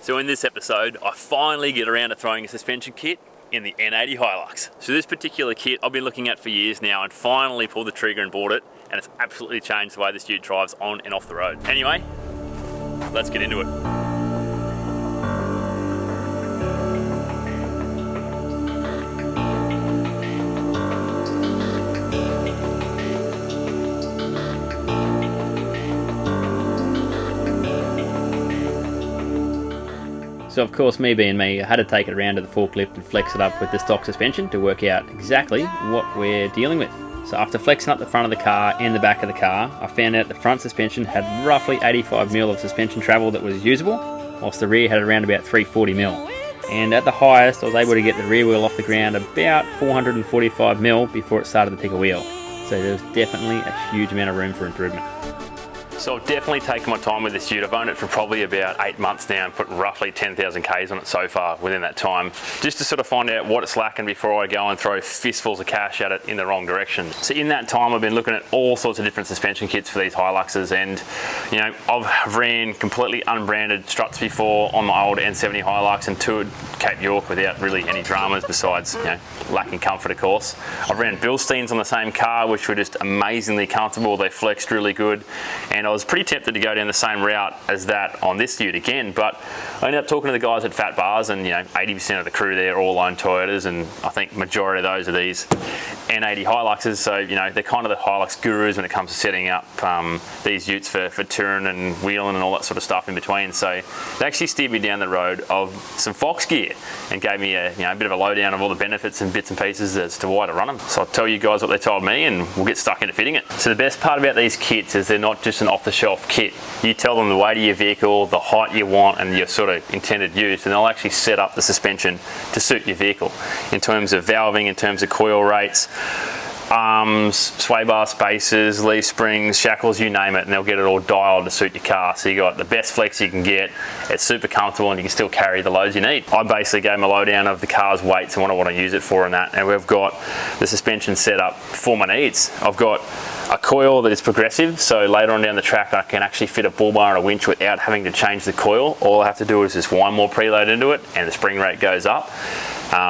So in this episode, I finally get around to throwing a suspension kit in the N80 Hilux. So this particular kit I've been looking at for years now and finally pulled the trigger and bought it, and it's absolutely changed the way this ute drives on and off the road. Anyway, let's get into it. So of course, me being me, I had to take it around to the forklift and flex it up with the stock suspension to work out exactly what we're dealing with. So after flexing up the front of the car and the back of the car, I found out the front suspension had roughly 85mm of suspension travel that was usable, whilst the rear had around about 340mm. And at the highest, I was able to get the rear wheel off the ground about 445mm before it started to pick a wheel. So there was definitely a huge amount of room for improvement. So I've definitely taken my time with this ute. I've owned it for probably about 8 months now and put roughly 10,000 Ks on it so far within that time, just to sort of find out what it's lacking before I go and throw fistfuls of cash at it in the wrong direction. So in that time, I've been looking at all sorts of different suspension kits for these Hiluxes, and you know, I've ran completely unbranded struts before on my old N70 Hilux and toured Cape York without really any dramas besides, you know, lacking comfort of course. I've ran Bilsteins on the same car, which were just amazingly comfortable. They flexed really good, and I was pretty tempted to go down the same route as that on this ute again, but I ended up talking to the guys at Fat Bars, and you know, 80% of the crew there all own Toyotas, and I think majority of those are these N80 Hiluxes, so you know, they're kind of the Hilux gurus when it comes to setting up these utes for touring and wheeling and all that sort of stuff in between. So they actually steered me down the road of some Fox gear and gave me a bit of a lowdown of all the benefits and bits and pieces as to why to run them. So I'll tell you guys what they told me and we'll get stuck into fitting it. So the best part about these kits is they're not just an off-the-shelf kit. You tell them the weight of your vehicle, the height you want, and your sort of intended use, and they'll actually set up the suspension to suit your vehicle in terms of valving, in terms of coil rates, arms, sway bar spaces, leaf springs, shackles, you name it, and they'll get it all dialed to suit your car. So you got the best flex you can get, it's super comfortable, and you can still carry the loads you need. I basically gave them a lowdown of the car's weights and what I want to use it for and that, and we've got the suspension set up for my needs. I've got a coil that is progressive, so later on down the track I can actually fit a bull bar and a winch without having to change the coil. All I have to do is just wind more preload into it and the spring rate goes up.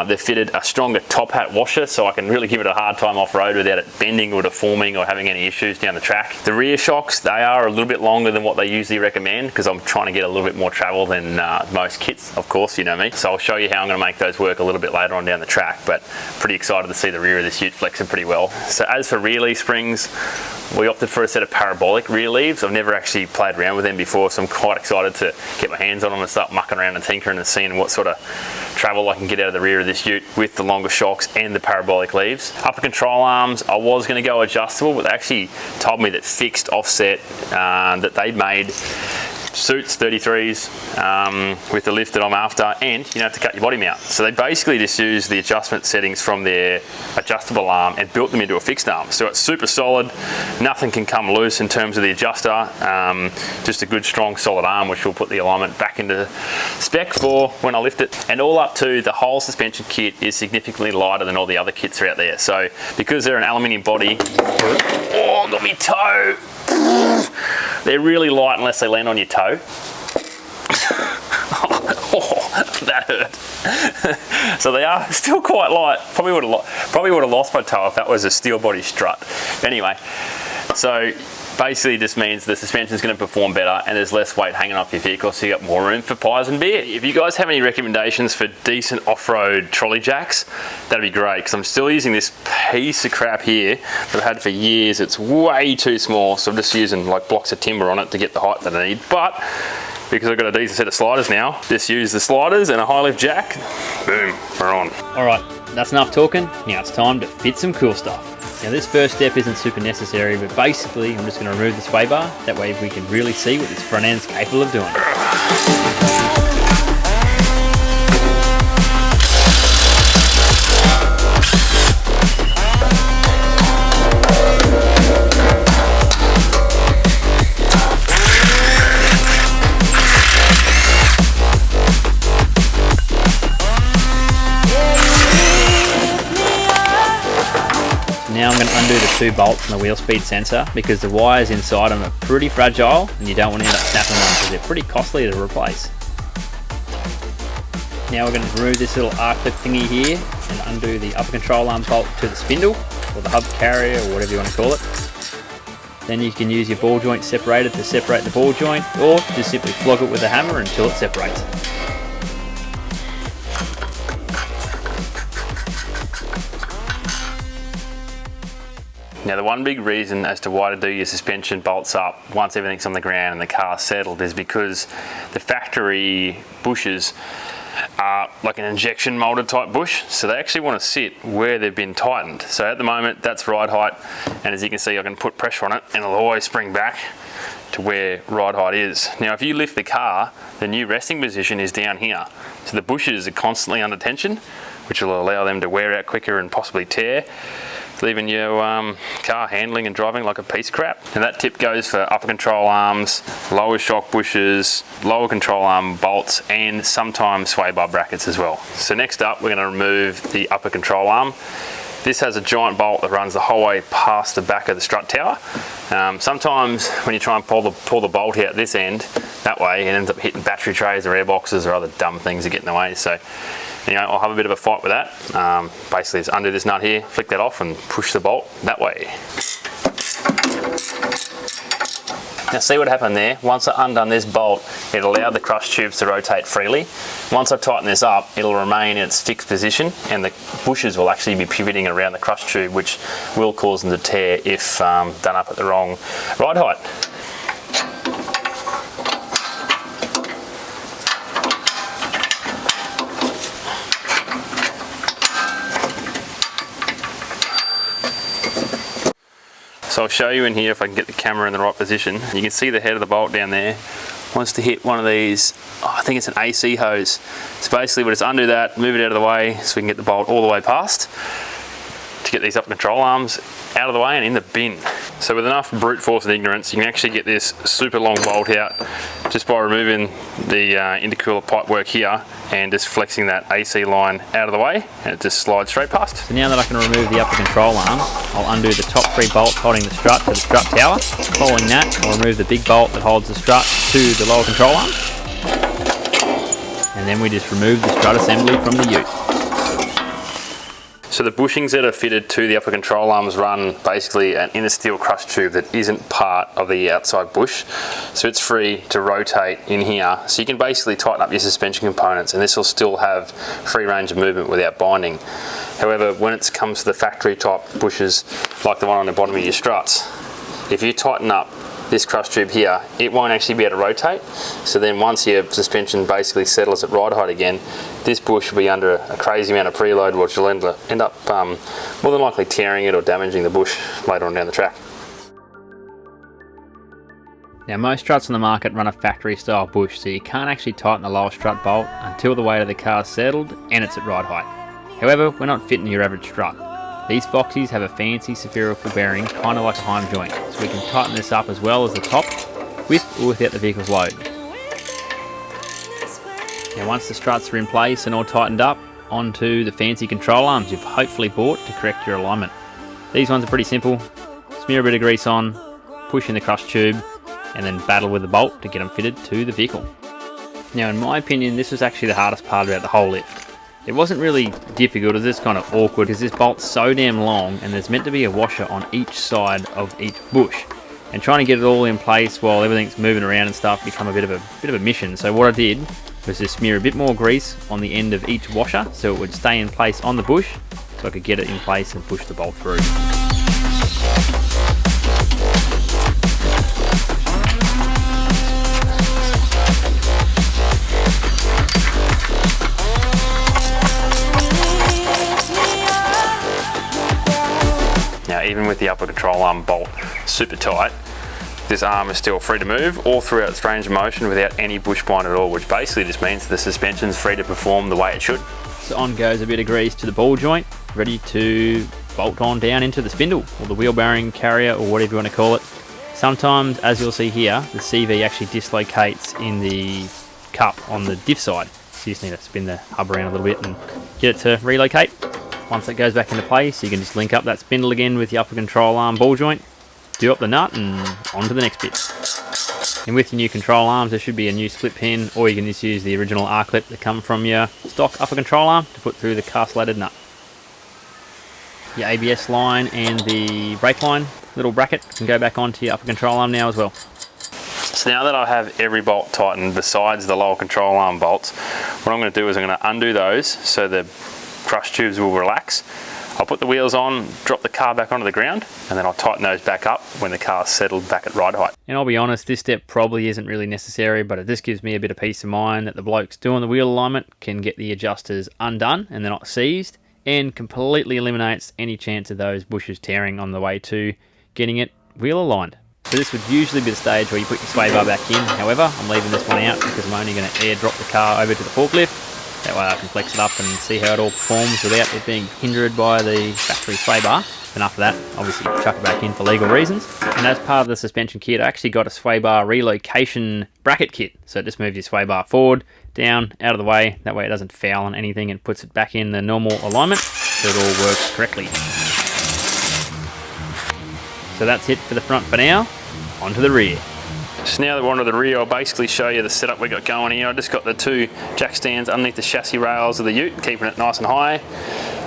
They've fitted a stronger top hat washer, so I can really give it a hard time off-road without it bending or deforming or having any issues down the track. The rear shocks, they are a little bit longer than what they usually recommend because I'm trying to get a little bit more travel than most kits, of course, you know me. So I'll show you how I'm going to make those work a little bit later on down the track, but pretty excited to see the rear of this ute flexing pretty well. So as for rear leaf springs, we opted for a set of parabolic rear leaves. I've never actually played around with them before, so I'm quite excited to get my hands on them and start mucking around and tinkering and seeing what sort of travel I can get out of the rear of this ute with the longer shocks and the parabolic leaves. Upper control arms, I was going to go adjustable, but they actually told me that fixed offset that they made suits 33s with the lift that I'm after, and you don't have to cut your body mount. So they basically just use the adjustment settings from their adjustable arm and built them into a fixed arm. So it's super solid, nothing can come loose in terms of the adjuster, just a good strong solid arm, which will put the alignment back into spec for when I lift it. And all up to the whole suspension kit is significantly lighter than all the other kits are out there. So because they're an aluminium body, oh, got me toe. They're really light unless they land on your toe. Oh, that hurt. So they are still quite light. Probably would have lost my toe if that was a steel body strut. Anyway, so basically just means the suspension is going to perform better and there's less weight hanging off your vehicle, so you got more room for pies and beer. If you guys have any recommendations for decent off-road trolley jacks, that'd be great, because I'm still using this piece of crap here that I've had for years. It's way too small, so I'm just using like blocks of timber on it to get the height that I need. But because I've got a decent set of sliders now, just use the sliders and a high lift jack, boom, we're on. All right, that's enough talking. Now it's time to fit some cool stuff. Now this first step isn't super necessary, but basically I'm just going to remove the sway bar. That way we can really see what this front end's capable of doing. Now I'm going to undo the 2 bolts on the wheel speed sensor because the wires inside them are pretty fragile and you don't want to end up snapping them because they're pretty costly to replace. Now we're going to remove this little R-clip thingy here and undo the upper control arm bolt to the spindle, or the hub carrier, or whatever you want to call it. Then you can use your ball joint separator to separate the ball joint, or just simply flog it with a hammer until it separates. Now, the one big reason as to why to do your suspension bolts up once everything's on the ground and the car's settled is because the factory bushes are like an injection molded type bush, so they actually want to sit where they've been tightened. So at the moment that's ride height, and as you can see I can put pressure on it and it'll always spring back to where ride height is. Now if you lift the car, the new resting position is down here, so the bushes are constantly under tension, which will allow them to wear out quicker and possibly tear, leaving your car handling and driving like a piece of crap. And that tip goes for upper control arms, lower shock bushes, lower control arm bolts, and sometimes sway bar brackets as well. So next up, we're going to remove the upper control arm. This has a giant bolt that runs the whole way past the back of the strut tower. Sometimes when you try and pull the bolt out this end, that way it ends up hitting battery trays or airboxes or other dumb things that get in the way. So I'll have a bit of a fight with that. Basically just undo this nut here, flick that off and push the bolt that way. Now see what happened there? Once I undone this bolt, it allowed the crush tubes to rotate freely. Once I tighten this up, it'll remain in its fixed position and the bushes will actually be pivoting around the crush tube, which will cause them to tear if done up at the wrong ride height. So I'll show you in here if I can get the camera in the right position. You can see the head of the bolt down there wants to hit one of these, I think it's an AC hose. So basically we'll just undo that, move it out of the way so we can get the bolt all the way past to get these upper control arms out of the way and in the bin. So with enough brute force and ignorance, you can actually get this super long bolt out just by removing the intercooler pipe work here and just flexing that AC line out of the way, and it just slides straight past. So now that I can remove the upper control arm, I'll undo the top 3 bolts holding the strut to the strut tower. Following that, I'll remove the big bolt that holds the strut to the lower control arm. And then we just remove the strut assembly from the ute. So the bushings that are fitted to the upper control arms run basically an inner steel crush tube that isn't part of the outside bush. So it's free to rotate in here. So you can basically tighten up your suspension components and this will still have free range of movement without binding. However, when it comes to the factory type bushes, like the one on the bottom of your struts, if you tighten up this crush tube here, it won't actually be able to rotate. So then once your suspension basically settles at ride height again, this bush will be under a crazy amount of preload, which will end up more than likely tearing it or damaging the bush later on down the track. Now most struts on the market run a factory style bush, so you can't actually tighten the lower strut bolt until the weight of the car is settled and it's at ride height. However, we're not fitting your average strut. These Foxies have a fancy spherical bearing, kind of like a Heim joint, so we can tighten this up as well as the top, with or without the vehicle's load. Now once the struts are in place and all tightened up, onto the fancy control arms you've hopefully bought to correct your alignment. These ones are pretty simple. Smear a bit of grease on, push in the crush tube, and then battle with the bolt to get them fitted to the vehicle. Now in my opinion, this was actually the hardest part about the whole lift. It wasn't really difficult, it was just kind of awkward because this bolt's so damn long and there's meant to be a washer on each side of each bush. And trying to get it all in place while everything's moving around and stuff become a bit of a mission. So what I did was just smear a bit more grease on the end of each washer so it would stay in place on the bush so I could get it in place and push the bolt through. Even with the upper control arm bolt super tight, this arm is still free to move all throughout its range of motion without any bush bind at all, which basically just means the suspension's free to perform the way it should. So on goes a bit of grease to the ball joint, ready to bolt on down into the spindle, or the wheel bearing carrier, or whatever you want to call it. Sometimes, as you'll see here, the CV actually dislocates in the cup on the diff side. So you just need to spin the hub around a little bit and get it to relocate. Once it goes back into place, you can just link up that spindle again with the upper control arm ball joint, do up the nut and on to the next bit. And with your new control arms, there should be a new split pin, or you can just use the original R-clip that come from your stock upper control arm to put through the castellated nut. Your ABS line and the brake line little bracket can go back onto your upper control arm now as well. So now that I have every bolt tightened besides the lower control arm bolts, what I'm going to do is I'm going to undo those so the crush tubes will relax. I'll put the wheels on, drop the car back onto the ground, and then I'll tighten those back up when the car's settled back at ride height. And I'll be honest, this step probably isn't really necessary, but it just gives me a bit of peace of mind that the blokes doing the wheel alignment can get the adjusters undone and they're not seized, and completely eliminates any chance of those bushes tearing on the way to getting it wheel aligned. So this would usually be the stage where you put your sway bar back in. However, I'm leaving this one out because I'm only going to air drop the car over to the forklift. That way I can flex it up and see how it all performs without it being hindered by the factory sway bar. And after that, obviously chuck it back in for legal reasons. And as part of the suspension kit, I actually got a sway bar relocation bracket kit. So it just moves your sway bar forward, down, out of the way. That way it doesn't foul on anything and puts it back in the normal alignment so it all works correctly. So that's it for the front for now. On to the rear. So now that we're onto the rear, I'll basically show you the setup we got going here. I just got the two jack stands underneath the chassis rails of the ute, keeping it nice and high.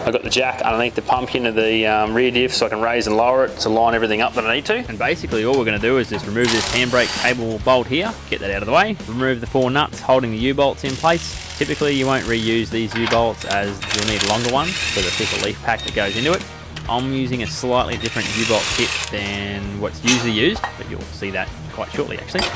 I've got the jack underneath the pumpkin of the rear diff so I can raise and lower it to line everything up that I need to. And basically all we're going to do is just remove this handbrake cable bolt here, get that out of the way, remove the 4 nuts holding the U-bolts in place. Typically you won't reuse these U-bolts as you'll need longer ones for the thicker leaf pack that goes into it. I'm using a slightly different U-bolt kit than what's usually used, but you'll see that quite shortly actually.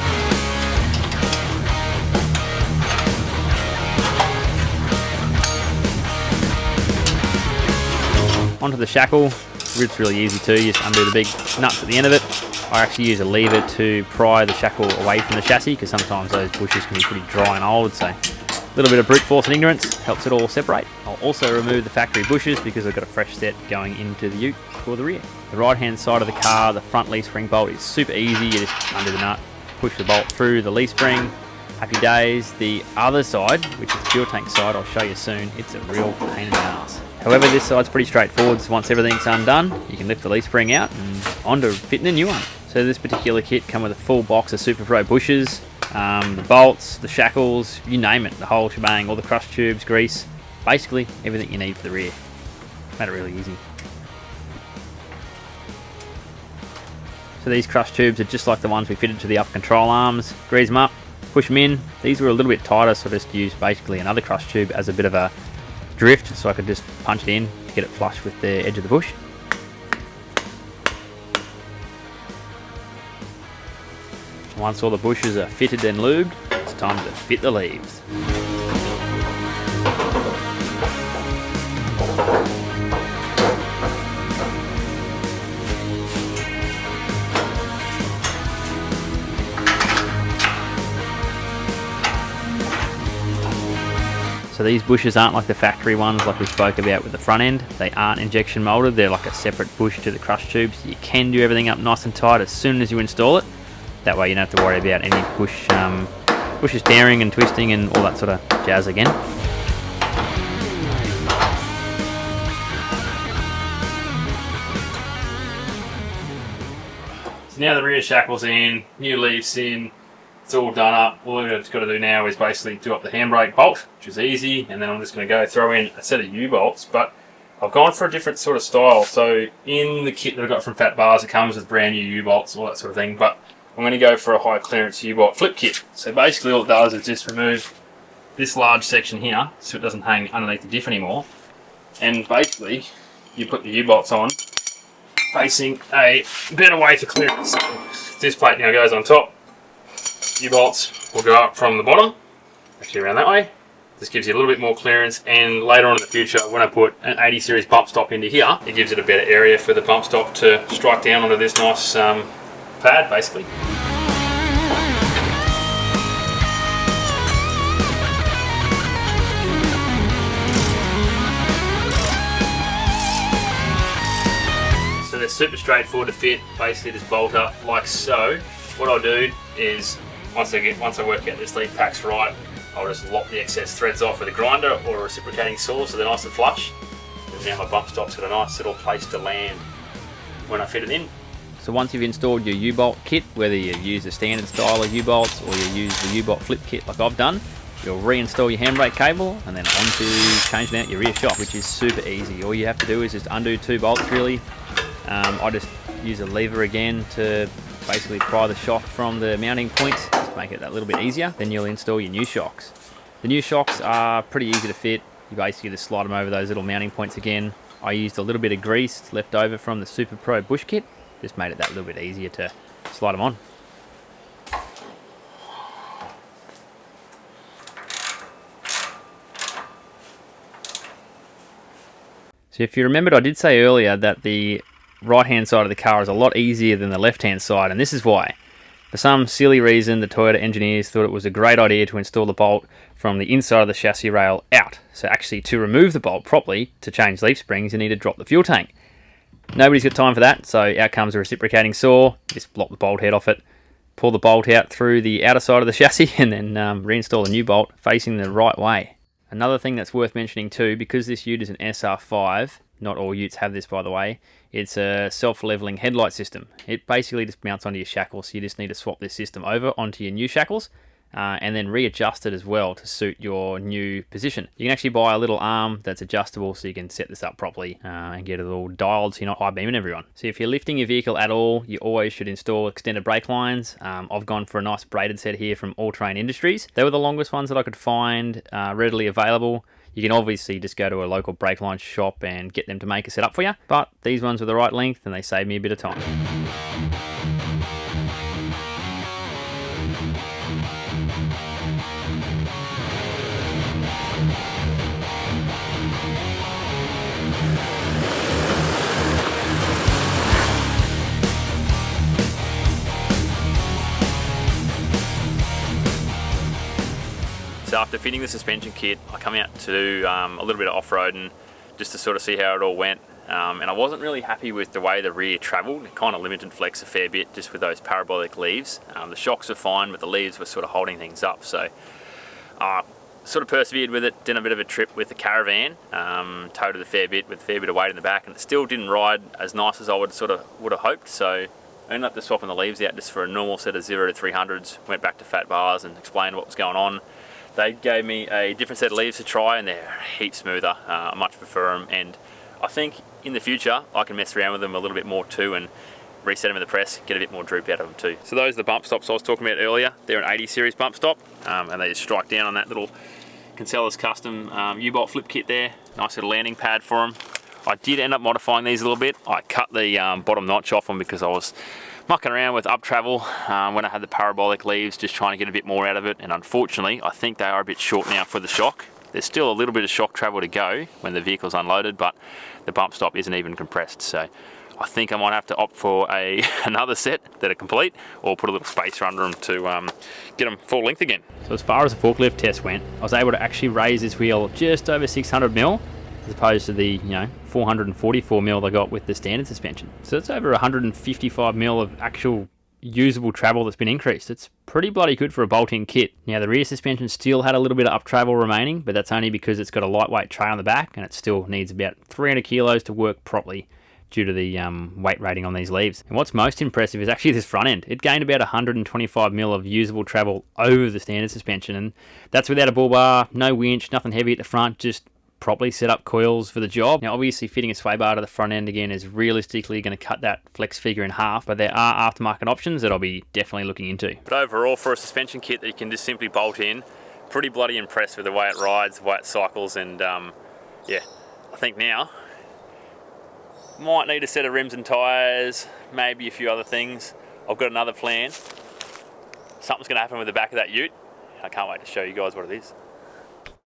Onto the shackle. It's really easy too, you just undo the big nuts at the end of it. I actually use a lever to pry the shackle away from the chassis because sometimes those bushes can be pretty dry and old, so a little bit of brute force and ignorance helps it all separate. I'll also remove the factory bushes because I've got a fresh set going into the ute for the rear. The right hand side of the car, the front leaf spring bolt is super easy. You just undo the nut, push the bolt through the leaf spring, happy days. The other side, which is the fuel tank side, I'll show you soon, it's a real pain in the ass. However, this side's pretty straightforward, so once everything's undone, you can lift the leaf spring out and on to fitting a new one. So this particular kit comes with a full box of Super Pro bushes, the bolts, the shackles, you name it, the whole shebang, all the crush tubes, grease, basically everything you need for the rear. Made it really easy. So these crush tubes are just like the ones we fitted to the upper control arms. Grease them up, push them in. These were a little bit tighter, so I just used basically another crush tube as a bit of a drift, so I could just punch it in to get it flush with the edge of the bush. Once all the bushes are fitted and lubed, it's time to fit the leaves. So these bushes aren't like the factory ones like we spoke about with the front end. They aren't injection molded, they're like a separate bush to the crush tubes. You can do everything up nice and tight as soon as you install it. That way you don't have to worry about any bushes tearing and twisting and all that sort of jazz again. So now the rear shackle's in, new leaves in, it's all done up. All we've got to do now is basically do up the handbrake bolt, which is easy, and then I'm just going to go throw in a set of U-bolts, but I've gone for a different sort of style. So in the kit that I got from Fat Bars, it comes with brand new U-bolts, all that sort of thing, but I'm going to go for a high clearance U-bolt flip kit. So basically all it does is just remove this large section here so it doesn't hang underneath the diff anymore. And basically you put the U-bolts on facing a better way to clearance. So this plate now goes on top. U-bolts will go up from the bottom, actually around that way. This gives you a little bit more clearance, and later on in the future when I put an 80 series bump stop into here, it gives it a better area for the bump stop to strike down onto this nice pad basically. So they're super straightforward to fit, basically just bolt up like so. What I'll do is once I work out this leaf pack's right, I'll just lop the excess threads off with a grinder or a reciprocating saw so they're nice and flush. And now my bump stop's got a nice little place to land when I fit it in. So once you've installed your U-bolt kit, whether you use a standard style of U-bolts or you use the U-bolt flip kit like I've done, you'll reinstall your handbrake cable and then on to changing out your rear shock, which is super easy. All you have to do is just undo 2 bolts really. I just use a lever again to basically pry the shock from the mounting points, just make it that little bit easier. Then you'll install your new shocks. The new shocks are pretty easy to fit. You basically just slide them over those little mounting points again. I used a little bit of grease left over from the Super Pro bush kit, just made it that little bit easier to slide them on. So if you remembered, I did say earlier that the right hand side of the car is a lot easier than the left hand side, and this is why. For some silly reason, the Toyota engineers thought it was a great idea to install the bolt from the inside of the chassis rail out. So actually, to remove the bolt properly, to change leaf springs, you need to drop the fuel tank. Nobody's got time for that, so out comes a reciprocating saw. Just block the bolt head off it, pull the bolt out through the outer side of the chassis, and then reinstall a new bolt facing the right way. Another thing that's worth mentioning too, because this ute is an SR5, not all utes have this by the way, it's a self-leveling headlight system. It basically just mounts onto your shackles, so you just need to swap this system over onto your new shackles and then readjust it as well to suit your new position. You can actually buy a little arm that's adjustable so you can set this up properly and get it all dialed so you're not high beaming everyone. So if you're lifting your vehicle at all, you always should install extended brake lines. I've gone for a nice braided set here from All Terrain Industries. They were the longest ones that I could find readily available. You can obviously just go to a local brake line shop and get them to make a setup for you, but these ones were the right length and they saved me a bit of time. So after fitting the suspension kit, I come out to do a little bit of off-roading just to sort of see how it all went. And I wasn't really happy with the way the rear travelled. It kind of limited flex a fair bit just with those parabolic leaves. The shocks were fine, but the leaves were sort of holding things up. So I sort of persevered with it, did a bit of a trip with the caravan, towed it a fair bit with a fair bit of weight in the back, and it still didn't ride as nice as I would have hoped. So I ended up just swapping the leaves out just for a normal set of 0 to 300s, went back to fat bars and explained what was going on. They gave me a different set of leaves to try and they're heaps smoother. I much prefer them, and I think in the future I can mess around with them a little bit more too and reset them in the press, get a bit more droop out of them too. So those are the bump stops I was talking about earlier. They're an 80 series bump stop and they just strike down on that little Kinsella's custom U-bolt flip kit there. Nice little landing pad for them. I did end up modifying these a little bit. I cut the bottom notch off them because I was mucking around with up travel when I had the parabolic leaves, just trying to get a bit more out of it, and unfortunately I think they are a bit short now for the shock. There's still a little bit of shock travel to go when the vehicle's unloaded, but the bump stop isn't even compressed, so I think I might have to opt for another set that are complete, or put a little spacer under them to get them full length again. So as far as the forklift test went, I was able to actually raise this wheel just over 600 mil, as opposed to the 444 mil I got with the standard suspension. So it's over 155 mil of actual usable travel that's been increased. It's pretty bloody good for a bolt-in kit. Now the rear suspension still had a little bit of up travel remaining, but that's only because it's got a lightweight tray on the back and it still needs about 300 kilos to work properly due to the weight rating on these leaves. And what's most impressive is actually this front end. It gained about 125 mil of usable travel over the standard suspension, and that's without a bull bar, no winch, nothing heavy at the front, just properly set up coils for the job. Now obviously fitting a sway bar to the front end again is realistically going to cut that flex figure in half, but there are aftermarket options that I'll be definitely looking into. But overall, for a suspension kit that you can just simply bolt in, pretty bloody impressed with the way it rides, the way it cycles, and yeah, I think now might need a set of rims and tyres, maybe a few other things. I've got another plan. Something's going to happen with the back of that ute. I can't wait to show you guys what it is.